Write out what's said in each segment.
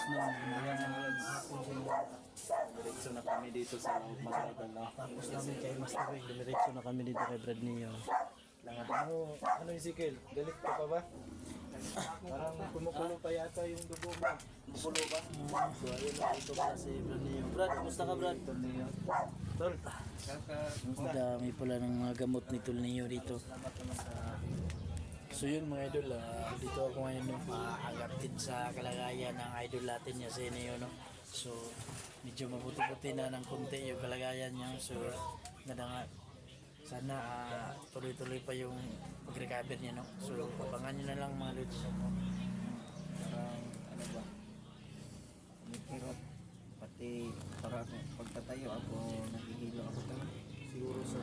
noon. Diretso na kami dito sa Magagal na. Tapos namin kay Master Wing. Diretso na kami dito kay Brad Neo. Ano yung sikil? Galit ka pa ba? Parang kumukulo pa yata yung dugo mo. Pulo ba? So ayun na, ito pala si Brad Neo. Brad, kumusta ka Brad? Tol, Dami pala ng mga gamot ni Tol Neo dito. So yun mga idol, dito ako ngayon no, maagap din sa kalagayan ng idol natin niya si Neo no. So medyo mabuti-buti na ng konti yung kalagayan niya. So nga sana tuloy-tuloy pa yung pag-recover niya no. So abangan nyo na lang mga lods. Parang ano ba? Hirap. Pati para pagtatayo ako, nahihilo ako talaga. Siguro sa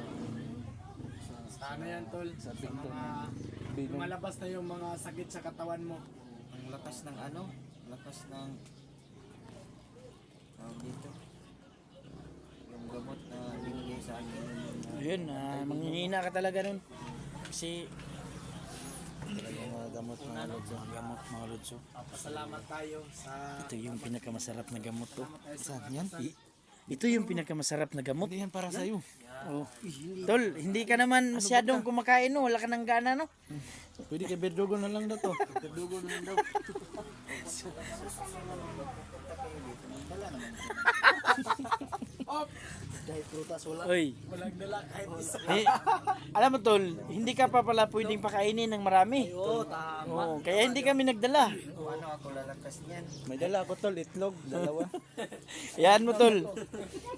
ano yan tol? Sa mga malabas na yung mga sakit sa katawan mo. Ang lakas ng ano? Lakas ng dito. Yung gamot na binigay sa akin. yun, manghihina ka talaga nun. Kasi talagang mga gamot mga lods, mga lods. Pasalamat tayo sa Ito yung pinakamasarap na gamot to. Saan yan? Ito yung pinakamasarap na gamot. Hindi yan para sa'yo. Oh. Tol, hindi ka naman masyadong kumakain no. Wala ka ng gana no. Pwede kay Berdugo na lang daw to. Berdugo na lang daw. dahil prutas wala. Oy. Walang dala kahit isa. Alam mo tol, hindi ka pa pala pwedeng pakainin ng marami. Oo, tama. Oo, kaya hindi kami nagdala. Kung ano ako lalakas niyan. May dala ako tol, itlog, dalawa. Yan mo tol.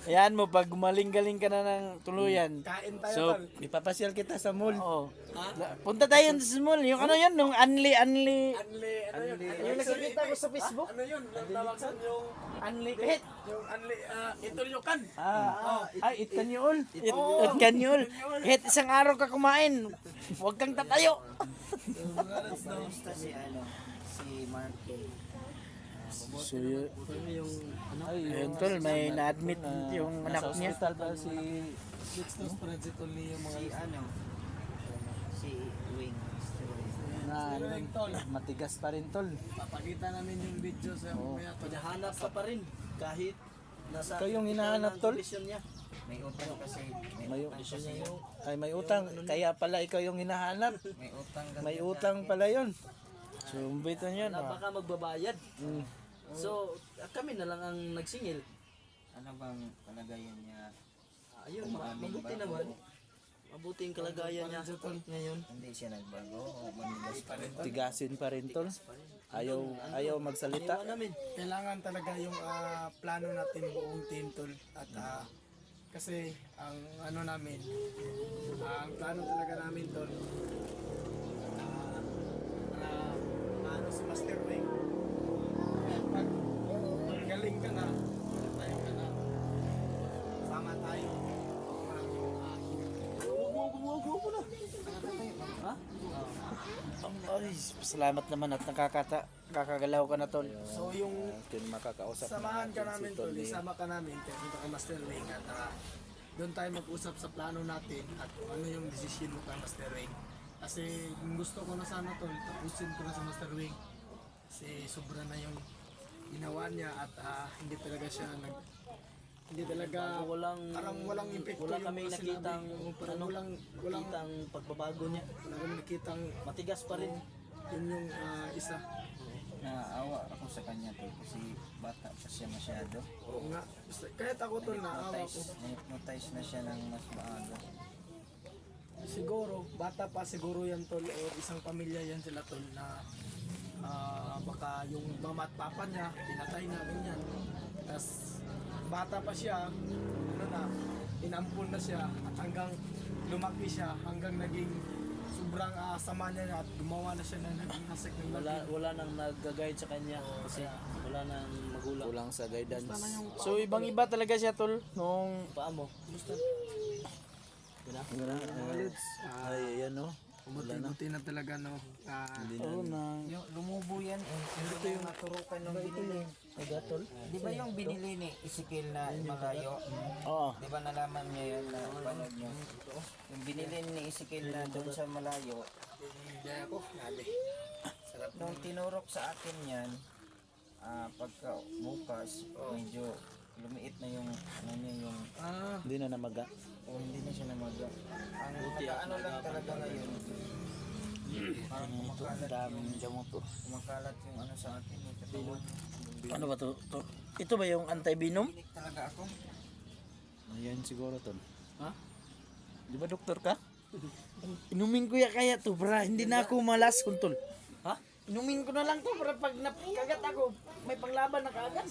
Yan mo, pag gumaling-galing ka na ng tuluyan. Kain tayo So, tol. ipapasyal kita sa mall. Oo. Punta tayo sa mall. Yung ano yan, nung Anli. Anli, ano yun? Yung nakikita ko sa Facebook. Ano yun? Tawagan yung Anli kahit. yung Anli, Itulyokan. It can you all. It can you all. Kahit isang araw ka kumain, huwag kang tatayo. Basta si ano, si Marky. So, yung ayun tol, may na-admit yung anak niya. Sa hospital ba si Dexter's Project only yung mga Si ano, si Wing. na matigas pa rin tol. papakita namin yung video sa mamaya. Paghahanap ka pa rin kahit nasa Ikaw yung hinahanap, tol? niya. May utang kasi. May utang, kaya pala ikaw yung hinahanap. May utang kasi. May utang pala yun. So, umbitan yan. Baka magbabayad. So, kami na lang ang nagsingil. Ano bang kalagayan niya? Ayun, mabuti naman. Mabuti yung kalagayan niya ngayon. Hindi siya nagbago o manigas pa rin. Tigasin pa rin tol. Ayaw magsalita. Iwan namin. Kailangan talaga yung plano natin buong team tol at kasi ang ano namin ang plano talaga namin tol para ano si Master Wing pag galing ka na tayo ka na sama tayo Ay, salamat naman at kakagalaw ka na tol. so yung Makakausap samahan ka namin tol Tol. isama ka namin punta kay Master Wing at doon tayo mag-usap sa plano natin at kung ano yung decision mo kay Master Wing kasi yung gusto ko na sana tol tapusin ko na sa Master Wing kasi sobra na yung ginawa niya at hindi talaga siya hindi talaga parang walang epekto Wala yung kami mga sinabi. nakitang Parang walang nakitang pagbabago niya. wala kami nakitang Matigas pa rin. yun yung isa Naawa ako sa kanya to kasi bata pa siya masyado. oo nga kahit ako tol naawa ko Na-hypnotize na siya ng mas maaga. siguro bata pa siguro yan tol o isang pamilya yan sila tol na baka yung mama at papa niya pinatay na ganyan tas bata pa siya ano na inampun na siya at hanggang lumaki siya hanggang naging sobrang sama niya at gumawa na siya ng naging asik ng Wala nang nag-guide sa kanya kasi wala nang magulang. Kulang sa guidance. So, ibang-iba talaga siya tol. Nung Paa mo. Gusto. Ay, ayan o. buti na talaga no Yung lumubo yan eh. Ito yung naturukan ng binili. Di ba yung binili ni Ezekiel na malayo? Oo. Di ba nalaman niya yun na panood niyo? Yung binili ni Ezekiel na doon sa malayo, hindi ako nabi nung tinurok sa akin yan, pagka bukas, medyo lumiit na yung ano niya yung Hindi na namaga. hindi na siya namaga. Ang ano lang talaga ngayon. Parang Ito, ang daming gamot to. kumakalat yung ano sa akin, yung katawan. Ano ba to? Ito ba yung anti-venom? Pinik talaga ako. Ayan siguro tol. Ha? Di ba doktor ka? Inumin ko ya kaya to para hindi na ako malas kuntol. Ha? Inumin ko na lang to para pag nakagat ako, may panglaban na kaagad.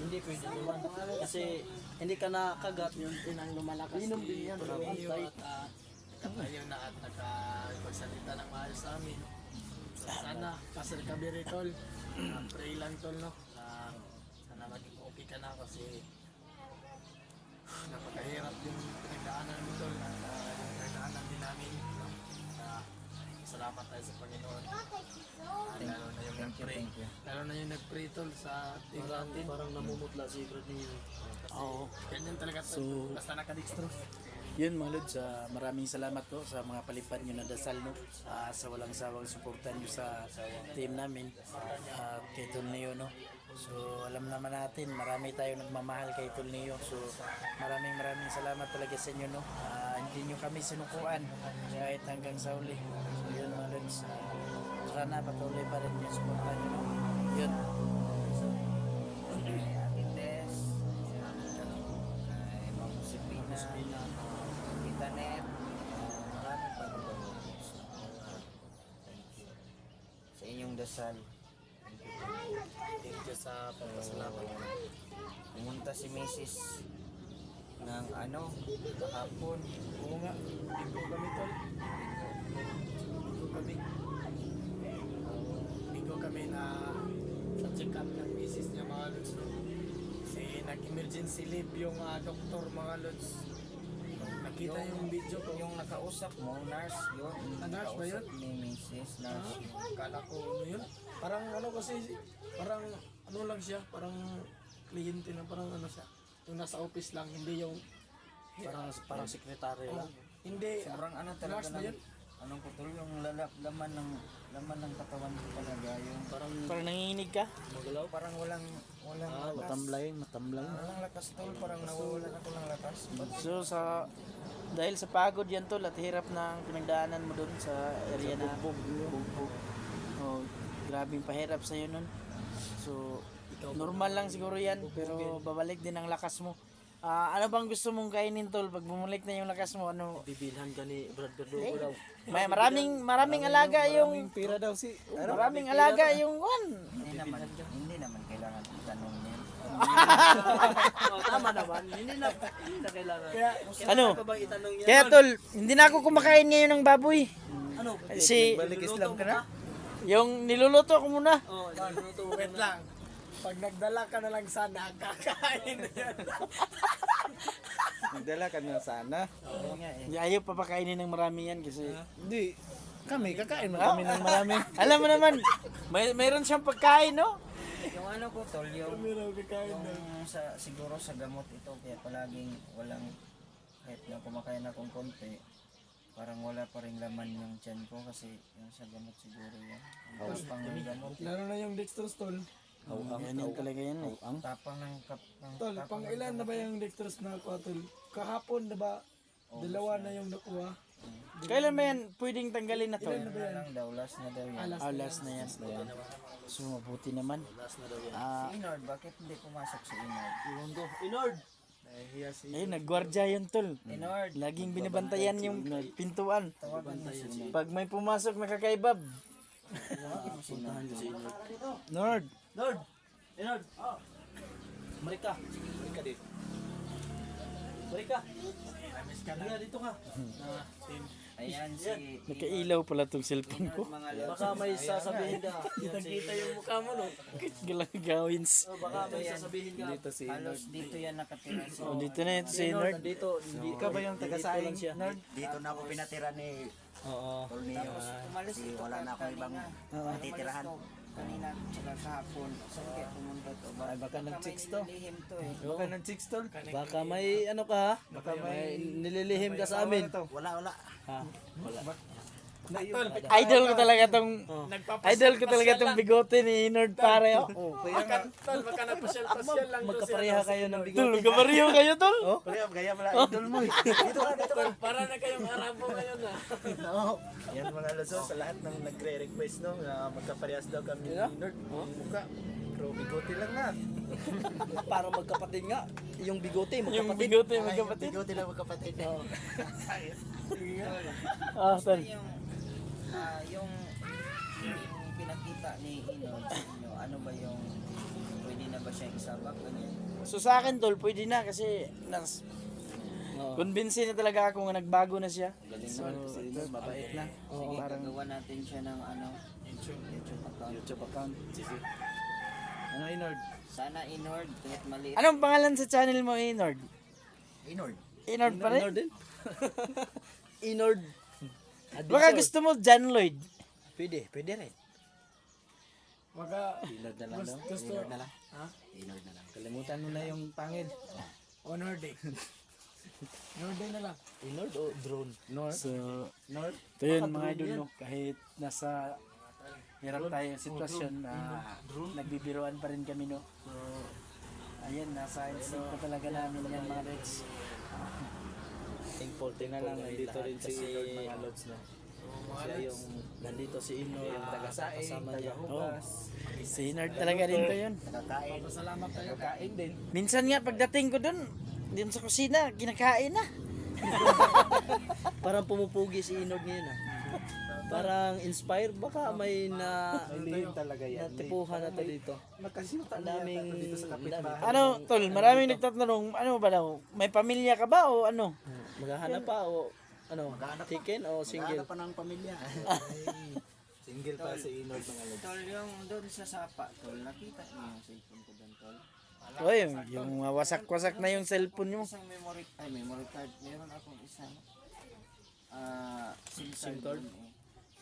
Hindi pwede naman. Kasi hindi ka nakagat yun ang lumalakas. Inom din yan. Maraming at nakatayo na at nakapagsalita ng maayos sa amin. Sana, pasal ka tol. Pray lang tol, no? Sana maging okay ka na kasi napakahirap yung pinagdaanan mo tol. Yung pinagdaanan din namin. No? Salamat tayo sa Panginoon. Lalo na yung nag-pray. Lalo na yung nag-pray tol sa team natin. Parang namumutla si Brad niyo. Oo. Ganyan talaga tol. So- Basta nakadextrose. Yun mga lods, maraming salamat po sa mga palipad nyo na dasal no, sa walang sawang suportan nyo sa team namin kay Tulneo no. So alam naman natin, marami tayo nagmamahal kay Tulneo. So maraming salamat talaga sa inyo no. Hindi nyo kami sinukuan kahit hanggang sa uli. So yun mga lods, sana patuloy pa rin yung suportan nyo no. Yun. Atindes, kay Ma'am Josepina, Tita Net, marami pa rin po. Thank you. Sa inyong dasal. Thank you sa pagpasalamat. Pumunta si Mrs. ng kahapon. Oo nga, bigo kami tol. Bigo kami na sa check-up ng misis niya mga lods. No? Kasi nag-emergency leave yung doktor mga lods. Nakita yung video ko. Yung nakausap mo, nurse yun. Nurse ba yun? Nakausap ni Mrs. Nurse yun. Kala ko ano yun. Parang ano kasi, parang ano lang siya. Parang kliyente na parang ano siya. Yung nasa office lang, hindi yung Parang sekretary lang. hindi. Sobrang talaga Nurse ba yun? anong putol yung laman ng katawan ko talaga yung Parang nanginginig ka? Magalaw. parang walang lakas. Matamblay. Walang lakas tol, parang nawawalan ako ng lakas. So dahil sa pagod yan tol at hirap ng pinagdaanan mo doon sa area na bugbog. Oh, grabing pahirap sa iyo nun. So normal lang siguro yan pero babalik din ang lakas mo. Ano bang gusto mong kainin tol pag bumalik na yung lakas mo? Ano? Bibilhan ka ni Brad Verdugo daw. May maraming alaga yung Pira daw si. maraming alaga yung Hindi naman kailangan itanong niya. Tama naman. Hindi na kailangan. ano? Pa bang itanong niya? Kaya tol, hindi na ako kumakain ngayon ng baboy. Ano? Kasi Balik Islam ka na? yung niluluto ko muna. Oh, niluluto mo Wait na. lang. Pag nagdala ka na lang sana, kakain na yan. Nagdala ka na sana. Ayaw pa pakainin ng marami yan kasi Hindi. Kami, kakain mo kami ng marami. alam mo naman, mayroon siyang pagkain no? Yung ko tol, yung siguro sa gamot ito kaya palaging walang kahit na kumakain akong konti parang wala pa rin laman yung tiyan ko kasi yung sa gamot siguro yan. Tapos pang gamot. Lalo na yung dextrose tol. Ganyan talaga yan eh. Tapang ng Tol, pang ilan na ba yung dextrose na kuha tol? Kahapon na ba? Dalawa na yung nakuha. Kailan ba yan pwedeng tanggalin na to? na lang daw, last na daw yan. Last na yan. So mabuti naman. Si Inord, bakit hindi pumasok si Inord? Iwan ko. Inord! Ayun, nagwardya yun tol. Inord, Laging binabantayan yung pintuan. tawagan mo si Inord. Pag may pumasok na kakaibab. Puntahan niyo si Inord. Nord. Lord! Inord! Marika! Marika dito. Marika! Marika dito ka. Ayan si Nakailaw pala tong cellphone ko. Baka may sasabihin ka. Kita yung mukha mo no. Galagawins. Baka may sasabihin ka. Dito si halos dito yan nakatira si Oh, dito na ito si Nord. Dito, hindi Ikaw ba yung taga-saing? Nord? Dito na ako pinatira ni Oo. Tornillo. umalis Kasi ito wala na akong ibang matitirahan. kanina sila kahapon. Saan kaya pumunta to? Ay, baka nag-chicks to. Lihim to eh. Baka ng chicks tol. Baka may ano ka ha? Baka may nililihim ka sa amin. Wala. Ha? Idol ko talaga tong idol ko talaga tong bigote ni Inord pare. Oh. Oh, kaya nga. Tol, baka nagpasyal-pasyal lang to Magkapareha kayo ng Tol, bigote. kabaryo kayo tol. Kaya gaya pala idol mo. Para na kayong Arabo ngayon ah. Yan mga Lods, sa lahat ng nagre-request no, na magkaparehas daw kami ni Nerd. Mukha. Pero bigote lang na. Para magkapatid nga. Yung bigote, Yung magkapatid. bigote magkapatid. Bigote lang magkapatid. Ah, tol. Yung pinakita ni Inod sa inyo, ano ba yung pwede na ba siyang isabak ganyan? So sa akin tol, pwede na kasi convince na talaga ako nga nagbago na siya. So, ito, mabait na. Sige, gagawa natin siya ng ano, YouTube account. YouTube account. Sige. Ano Inord? Sana Inord, kahit maliit. Anong pangalan sa channel mo, Inord? Inord. Inord pa rin? Inord din. Inord. Baka gusto mo John Lloyd. Pwede rin. Baka Inord na lang daw. gusto. Inord na lang. Ha? Inord na lang. Kalimutan mo na yung pangil. Honor day. Honor day na lang. Inord o drone? North. So, North. ito yun mga idol no. Kahit nasa hirap tayo sitwasyon, nagbibiroan pa rin kami no. So, ayan, nasa instinct pa talaga namin yan mga Lods. Thankful Na lang, nandito rin si Inord mga Lods no. Siya yung nandito si Inord. yung taga-saing, kasama niya. taga-hugas. Si Inord talaga rin to yun. Nakakain. Salamat tayo. Kain din. Minsan nga pagdating ko dun sa kusina, kinakain na. Parang pumupugi si Inord ngayon ah. Parang inspired baka may Lihim talaga yan. natipuhan na to dito. Nakasimta Ang daming dito sa kapitbahay. Ano, tol, maraming nagtatanong, ano ba daw? May pamilya ka ba o ano? Maghahanap pa o ano, chicken o single? Naghahanap pa ng pamilya. Single pa si Inord mga Lods. Tol, yung doon sa sapa, tol, nakita niyo yung cellphone ko doon, tol. Oy, yung wasak-wasak na yung cellphone mo. Isang memory card. Meron akong isang SIM card. doon, eh.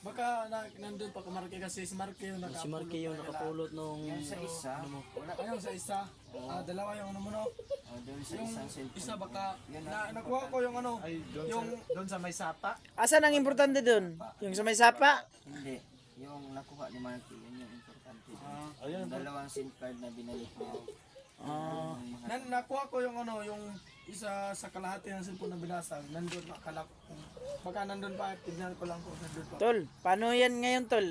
Baka nandun pa kumarke kasi si Marky yung Si Marky yung nakapulot nung Yung sa isa, wala. Ayun sa isa. Dalawa yung ano mo no. Doon sa isang cellphone. Isa baka Yun nakuha ko yung ano. Ay, Yung doon sa may sapa. Asan ang importante dun? Yung sa may sapa? Hindi. Yung nakuha ni Marky, yun yung importante. Ayun. Yung dalawang SIM card na binalik niya. nakuha ko yung ano, yung isa sa kalahati ng cellphone na binasag. Nandun akala ko. Baka nandun pa, tignan ko lang kung nandun pa. Tol, paano yan ngayon, tol?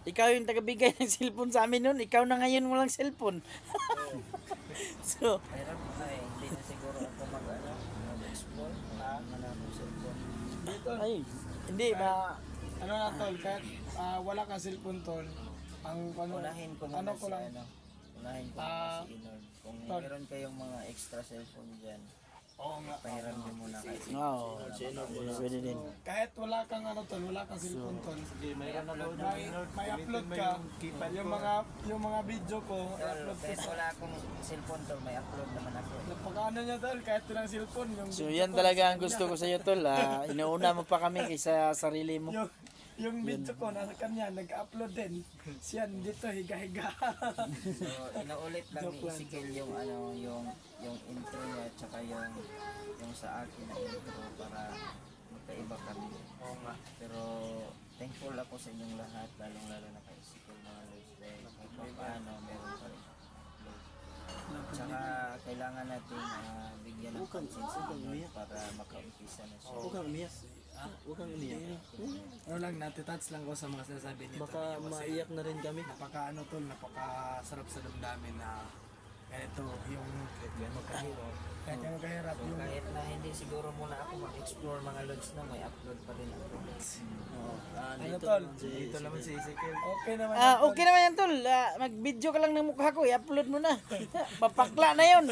Ikaw yung tagabigay ng cellphone sa amin nun, ikaw na ngayon walang cellphone. So, Pero hindi na siguro ako mag-explore. Wala akong cellphone. ay, hindi ba? Ano na tol, kahit wala kang cellphone tol, ang ano, Unahin ko ano muna ko si lang, ano. Unahin ko muna si Inord. Kung Tol. meron kayong mga extra cellphone dyan, oo nga. pahiram niyo muna kayo. Oo, pwede din. Kahit wala kang ano tol, wala kang cellphone tol. Mayroon na daw May upload ka, yung mga video ko, i-upload ko Kahit sa wala akong cellphone tol, may upload naman ako. pagkaano niya tol, kahit walang cellphone, yung So, yan talaga ang gusto ko sa iyo, tol. Inuuna mo pa kami kaysa sarili mo. yung video ko nasa kanya, nag-upload din. Siya dito, higa-higa. So, inaulit lang ni Ezekiel yung ano, yung intro niya, tsaka yung sa akin na intro para magkaiba kami. Pero thankful ako sa inyong lahat, lalong-lalo na kay Ezekiel mga Lods. Dahil kahit paano, meron pa rin upload. Tsaka kailangan natin bigyan ng pansin sa Lord para makaumpisa na siya. Huwag kang umiyak. Huwag kang umiyak. Ano lang, natitouch lang ko sa mga sinasabi nito. Baka maiyak na rin kami. Napaka ano tol, napakasarap sa damdamin na ganito, yung kahit yung magkahirap, So yung kahit na hindi siguro muna ako mag-explore mga Lods na may upload pa rin ako. ano tol, Dito naman si Ezekiel. okay naman. Okay naman yan, tol. Mag-video ka lang ng mukha ko, i-upload mo na. Papakla na yun.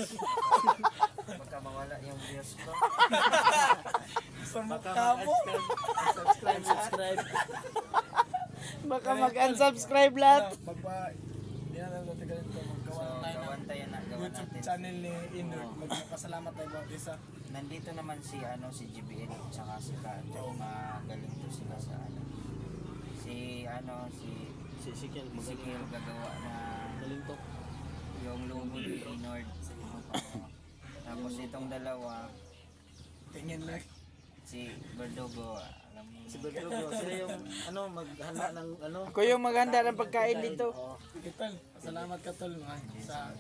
Baka mawala yung views ko. Sa mukha mo. Subscribe. Baka mag-unsubscribe lahat. Hindi na natin ganito, maggawa So, tayo ng gawan tayo na, gawan YouTube natin. channel ni Inord. Magpapasalamat tayo bawat isa. Nandito naman si GBN at saka si Kato. Magaling to sila sa ano. Si Si Ezekiel, magaling. Ezekiel gagawa na Galing to. yung logo ni Inord. Tapos itong dalawa, Tingin lang. si Verdugo, maraming Si Bertrugo, sila yung ano, maghanda ng ano. Ako yung maghanda ng pagkain dito. Sige tol, salamat ka tol sa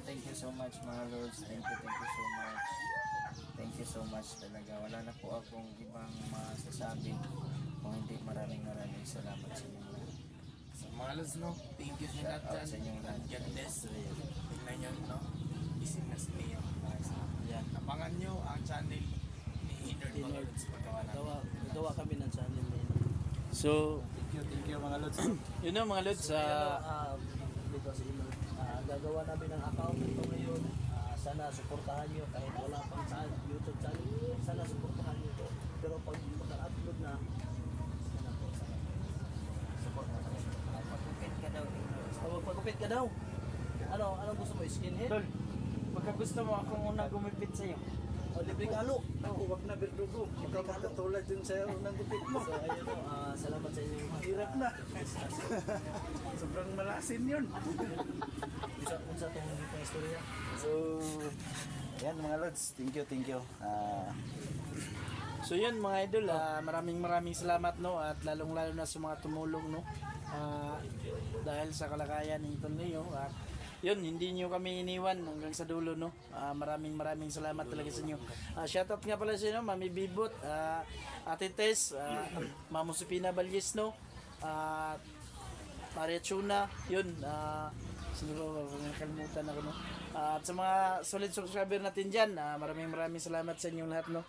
Thank you so much mga lords. Thank you so much. Thank you so much talaga. Wala na po akong ibang masasabi kung hindi maraming salamat sa inyo lahat. sa mga lods, no. Thank you sa lahat Sa dyan. inyong lahat. God bless. Tingnan nyo, no. Busy na si Neo. Yan. Abangan nyo ang channel ni Inord mga lods. Pagkawa namin. Gawa kami ng channel na yun. So, Thank you mga lods. yun know, mga lods. Dito sa Inord. Gagawa namin ng account ito ngayon. Sana suportahan nyo kahit wala pang sa YouTube channel. Sana suportahan nyo ito. Pero pag maka-upload na, sana po, sana. Suportahan nyo. Pagkupit ka daw. Pagkupit ka daw. Ano gusto mo? Skinhead? Tol, pagka gusto mo akong unang gumipit sa'yo. O libreng alo? Ako, wag na Bertrugo. Ikaw makatulad dun sa unang gupit mo. So ayun o, salamat sa inyo. Hirap na. Sobrang malasin yun. Unsa tong itong istorya? So, yan mga lods. Thank you. So yun mga idol, maraming salamat no at lalong-lalo na sa mga tumulong no. Dahil sa kalagayan ni Tol Neo at yun, hindi niyo kami iniwan hanggang sa dulo no. Maraming salamat talaga sa inyo. Shoutout nga pala sa inyo, Mami Bibot, Ate Tess, Mamo Supina Balyes no. Maria Chuna, yun, siguro nakalimutan ako no. At sa mga solid subscriber natin dyan, maraming salamat sa inyong lahat no.